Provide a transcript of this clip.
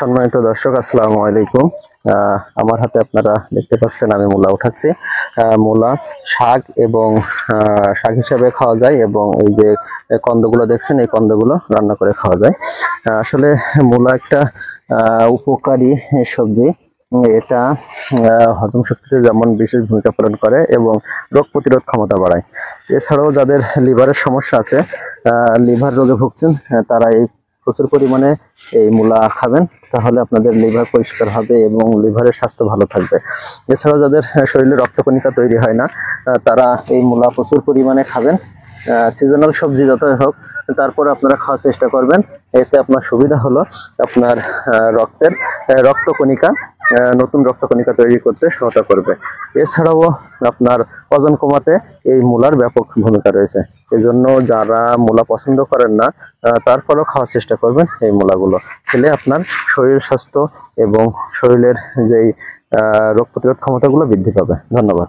সম্মানিত দর্শক, আসসালামু আলাইকুম। আমার হাতে আপনারা দেখতে পাচ্ছেন আমি মূলা উঠাচ্ছি। মূলা শাক এবং শাক হিসাবে খাওয়া যায়, এবং এই যে কন্দগুলো দেখছেন, এই কন্দগুলো রান্না করে খাওয়া যায়। আসলে মূলা একটা উপকারী সবজি। এটা হজম শক্তিতে যেমন বিশেষ ভূমিকা পালন করে এবং রোগ প্রতিরোধ ক্ষমতা বাড়ায়। এছাড়াও যাদের লিভারের সমস্যা আছে, লিভার রোগে ভুগছেন, তারা এই প্রচুর পরিমাণে এই মূলা খাবেন, তাহলে আপনাদের লিভার পরিষ্কার হবে এবং লিভারের স্বাস্থ্য ভালো থাকবে। এছাড়াও যাদের শরীরে রক্তকণিকা তৈরি হয় না, তারা এই মূলা প্রচুর পরিমাণে খাবেন। সিজনাল সবজি যতই হোক, তারপরে আপনারা খাওয়ার চেষ্টা করবেন। এতে আপনার সুবিধা হলো আপনার রক্তের রক্তকণিকা নতুন রক্তকণিকা তৈরি করতে সহায়তা করবে। এছাড়াও আপনার ওজন কমাতে এই মূলার ব্যাপক ভূমিকা রয়েছে। এজন্য যারা মূলা পছন্দ করেন না, তারপরেও খাওয়ার চেষ্টা করবেন। এই মূলাগুলো খেলে আপনার শরীর স্বাস্থ্য এবং শরীরের যেই রোগ প্রতিরোধ ক্ষমতাগুলো বৃদ্ধি পাবে। ধন্যবাদ।